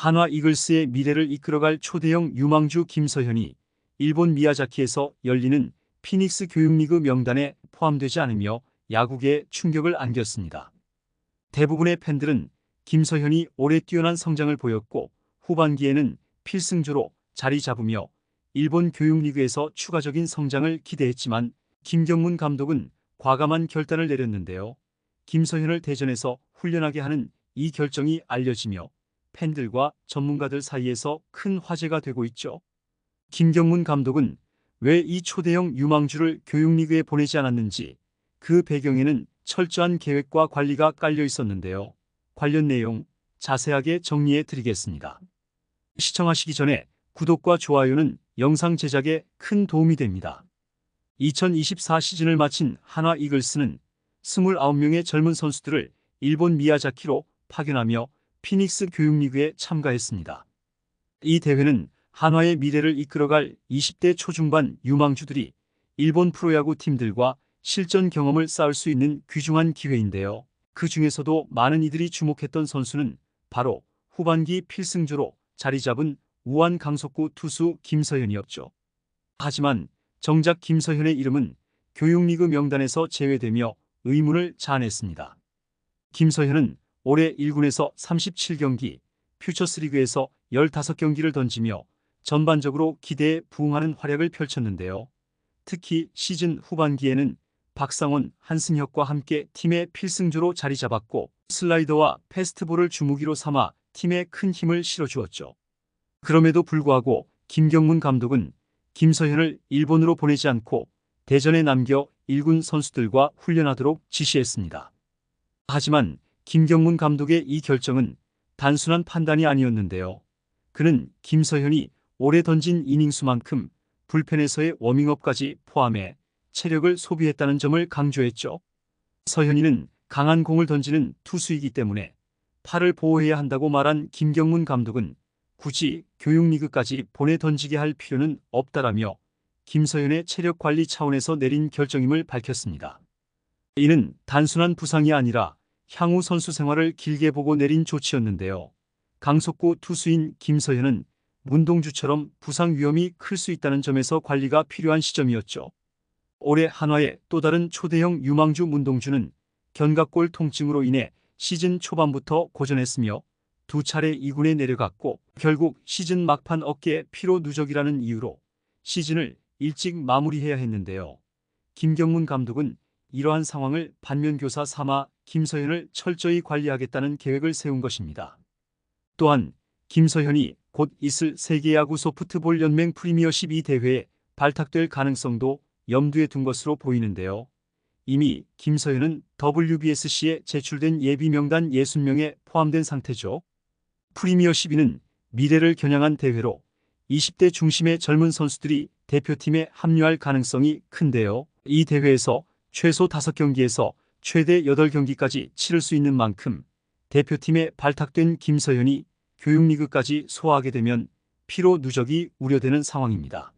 한화 이글스의 미래를 이끌어갈 초대형 유망주 김서현이 일본 미야자키에서 열리는 피닉스 교육리그 명단에 포함되지 않으며 야구계에 충격을 안겼습니다. 대부분의 팬들은 김서현이 올해 뛰어난 성장을 보였고 후반기에는 필승조로 자리 잡으며 일본 교육리그에서 추가적인 성장을 기대했지만 김경문 감독은 과감한 결단을 내렸는데요. 김서현을 대전에서 훈련하게 하는 이 결정이 알려지며 팬들과 전문가들 사이에서 큰 화제가 되고 있죠. 김경문 감독은 왜 이 초대형 유망주를 교육리그에 보내지 않았는지, 그 배경에는 철저한 계획과 관리가 깔려 있었는데요. 관련 내용 자세하게 정리해 드리겠습니다. 시청하시기 전에 구독과 좋아요는 영상 제작에 큰 도움이 됩니다. 2024 시즌을 마친 한화 이글스는 29명의 젊은 선수들을 일본 미야자키로 파견하며 피닉스 교육리그에 참가했습니다. 이 대회는 한화의 미래를 이끌어갈 20대 초중반 유망주들이 일본 프로야구 팀들과 실전 경험을 쌓을 수 있는 귀중한 기회인데요. 그 중에서도 많은 이들이 주목했던 선수는 바로 후반기 필승조로 자리 잡은 우한 강속구 투수 김서현이었죠. 하지만 정작 김서현의 이름은 교육리그 명단에서 제외되며 의문을 자아냈습니다. 김서현은 올해 1군에서 37경기, 퓨처스리그에서 15경기를 던지며 전반적으로 기대에 부응하는 활약을 펼쳤는데요. 특히 시즌 후반기에는 박상원, 한승혁과 함께 팀의 필승조로 자리 잡았고 슬라이더와 패스트볼을 주무기로 삼아 팀에 큰 힘을 실어주었죠. 그럼에도 불구하고 김경문 감독은 김서현을 일본으로 보내지 않고 대전에 남겨 1군 선수들과 훈련하도록 지시했습니다. 하지만 김경문 감독의 이 결정은 단순한 판단이 아니었는데요. 그는 김서현이 올해 던진 이닝수만큼 불펜에서의 워밍업까지 포함해 체력을 소비했다는 점을 강조했죠. 서현이는 강한 공을 던지는 투수이기 때문에 팔을 보호해야 한다고 말한 김경문 감독은 굳이 교육리그까지 보내 던지게 할 필요는 없다라며 김서현의 체력 관리 차원에서 내린 결정임을 밝혔습니다. 이는 단순한 부상이 아니라 향후 선수 생활을 길게 보고 내린 조치였는데요. 강속구 투수인 김서현은 문동주처럼 부상 위험이 클 수 있다는 점에서 관리가 필요한 시점이었죠. 올해 한화의 또 다른 초대형 유망주 문동주는 견갑골 통증으로 인해 시즌 초반부터 고전했으며 두 차례 2군에 내려갔고 결국 시즌 막판 어깨 피로 누적이라는 이유로 시즌을 일찍 마무리해야 했는데요. 김경문 감독은 이러한 상황을 반면교사 삼아 김서현을 철저히 관리하겠다는 계획을 세운 것입니다. 또한 김서현이 곧 있을 세계야구 소프트볼 연맹 프리미어 12 대회에 발탁될 가능성도 염두에 둔 것으로 보이는데요. 이미 김서현은 WBSC에 제출된 예비 명단 60명에 포함된 상태죠. 프리미어 12는 미래를 겨냥한 대회로 20대 중심의 젊은 선수들이 대표팀에 합류할 가능성이 큰데요. 이 대회에서 최소 5경기에서 최대 8경기까지 치를 수 있는 만큼 대표팀에 발탁된 김서현이 교육리그까지 소화하게 되면 피로 누적이 우려되는 상황입니다.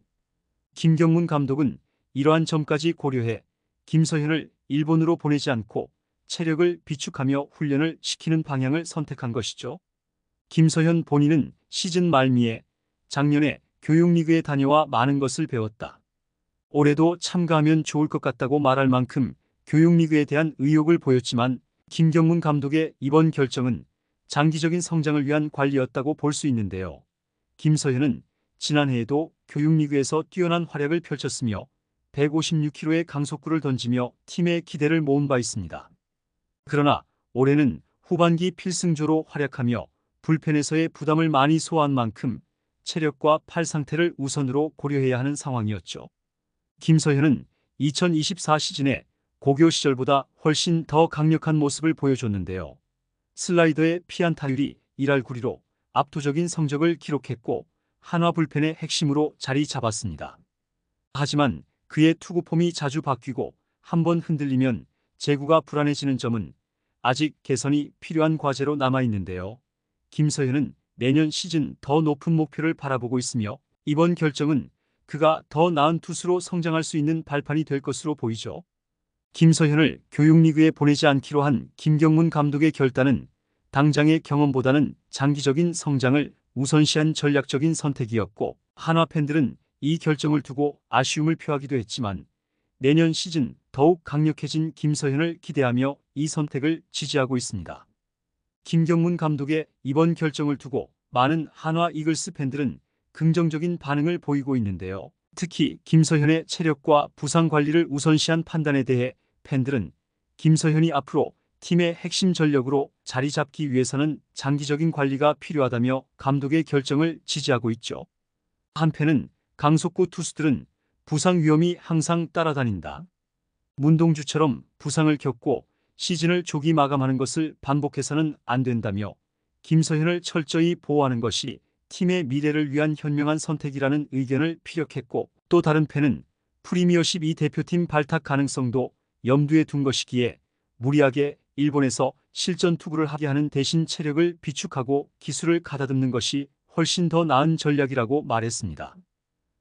김경문 감독은 이러한 점까지 고려해 김서현을 일본으로 보내지 않고 체력을 비축하며 훈련을 시키는 방향을 선택한 것이죠. 김서현 본인은 시즌 말미에 작년에 교육리그에 다녀와 많은 것을 배웠다. 올해도 참가하면 좋을 것 같다고 말할 만큼 교육리그에 대한 의욕을 보였지만 김경문 감독의 이번 결정은 장기적인 성장을 위한 관리였다고 볼 수 있는데요. 김서현은 지난해에도 교육리그에서 뛰어난 활약을 펼쳤으며 156km의 강속구를 던지며 팀의 기대를 모은 바 있습니다. 그러나 올해는 후반기 필승조로 활약하며 불펜에서의 부담을 많이 소화한 만큼 체력과 팔 상태를 우선으로 고려해야 하는 상황이었죠. 김서현은 2024 시즌에 고교 시절보다 훨씬 더 강력한 모습을 보여줬는데요. 슬라이더의 피안타율이 1할 9리로 압도적인 성적을 기록했고 한화 불펜의 핵심으로 자리 잡았습니다. 하지만 그의 투구 폼이 자주 바뀌고 한번 흔들리면 제구가 불안해지는 점은 아직 개선이 필요한 과제로 남아있는데요. 김서현은 내년 시즌 더 높은 목표를 바라보고 있으며 이번 결정은 그가 더 나은 투수로 성장할 수 있는 발판이 될 것으로 보이죠. 김서현을 교육리그에 보내지 않기로 한 김경문 감독의 결단은 당장의 경험보다는 장기적인 성장을 우선시한 전략적인 선택이었고, 한화 팬들은 이 결정을 두고 아쉬움을 표하기도 했지만 내년 시즌 더욱 강력해진 김서현을 기대하며 이 선택을 지지하고 있습니다. 김경문 감독의 이번 결정을 두고 많은 한화 이글스 팬들은 긍정적인 반응을 보이고 있는데요. 특히 김서현의 체력과 부상 관리를 우선시한 판단에 대해 팬들은 김서현이 앞으로 팀의 핵심 전력으로 자리 잡기 위해서는 장기적인 관리가 필요하다며 감독의 결정을 지지하고 있죠. 한편은 강속구 투수들은 부상 위험이 항상 따라다닌다. 문동주처럼 부상을 겪고 시즌을 조기 마감하는 것을 반복해서는 안 된다며 김서현을 철저히 보호하는 것이 팀의 미래를 위한 현명한 선택이라는 의견을 피력했고, 또 다른 팬은 프리미어십 2 대표팀 발탁 가능성도 염두에 둔 것이기에 무리하게 일본에서 실전 투구를 하게 하는 대신 체력을 비축하고 기술을 가다듬는 것이 훨씬 더 나은 전략이라고 말했습니다.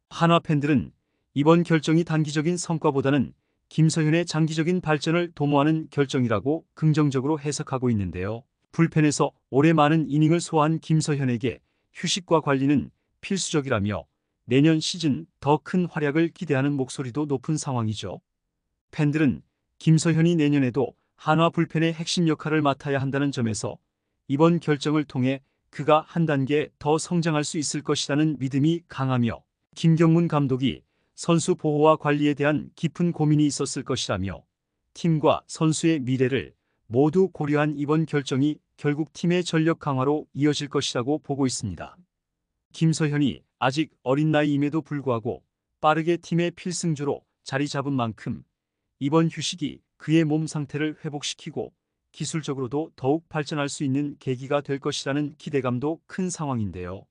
한화 팬들은 이번 결정이 단기적인 성과보다는 김서현의 장기적인 발전을 도모하는 결정이라고 긍정적으로 해석하고 있는데요. 불펜에서 올해 많은 이닝을 소화한 김서현에게 휴식과 관리는 필수적이라며 내년 시즌 더 큰 활약을 기대하는 목소리도 높은 상황이죠. 팬들은 김서현이 내년에도 한화 불펜의 핵심 역할을 맡아야 한다는 점에서 이번 결정을 통해 그가 한 단계 더 성장할 수 있을 것이라는 믿음이 강하며, 김경문 감독이 선수 보호와 관리에 대한 깊은 고민이 있었을 것이라며 팀과 선수의 미래를 모두 고려한 이번 결정이 결국 팀의 전력 강화로 이어질 것이라고 보고 있습니다. 김서현이 아직 어린 나이임에도 불구하고 빠르게 팀의 필승조로 자리 잡은 만큼 이번 휴식이 그의 몸 상태를 회복시키고 기술적으로도 더욱 발전할 수 있는 계기가 될 것이라는 기대감도 큰 상황인데요.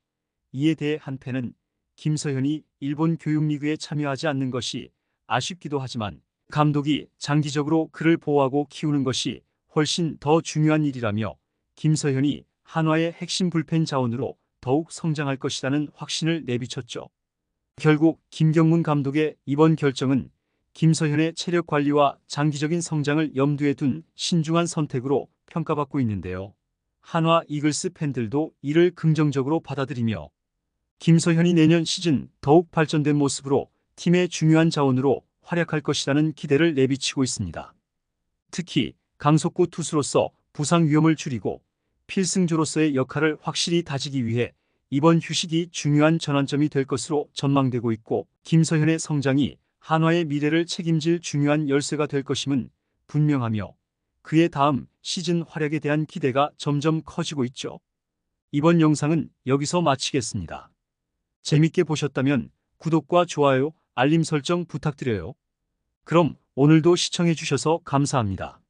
이에 대해 한 팬은 김서현이 일본 교육리그에 참여하지 않는 것이 아쉽기도 하지만 감독이 장기적으로 그를 보호하고 키우는 것이 훨씬 더 중요한 일이라며 김서현이 한화의 핵심 불펜 자원으로 더욱 성장할 것이라는 확신을 내비쳤죠. 결국 김경문 감독의 이번 결정은 김서현의 체력 관리와 장기적인 성장을 염두에 둔 신중한 선택으로 평가받고 있는데요. 한화 이글스 팬들도 이를 긍정적으로 받아들이며 김서현이 내년 시즌 더욱 발전된 모습으로 팀의 중요한 자원으로 활약할 것이라는 기대를 내비치고 있습니다. 특히 강속구 투수로서 부상 위험을 줄이고 필승조로서의 역할을 확실히 다지기 위해 이번 휴식이 중요한 전환점이 될 것으로 전망되고 있고, 김서현의 성장이 한화의 미래를 책임질 중요한 열쇠가 될 것임은 분명하며 그의 다음 시즌 활약에 대한 기대가 점점 커지고 있죠. 이번 영상은 여기서 마치겠습니다. 재밌게 보셨다면 구독과 좋아요, 알림 설정 부탁드려요. 그럼 오늘도 시청해주셔서 감사합니다.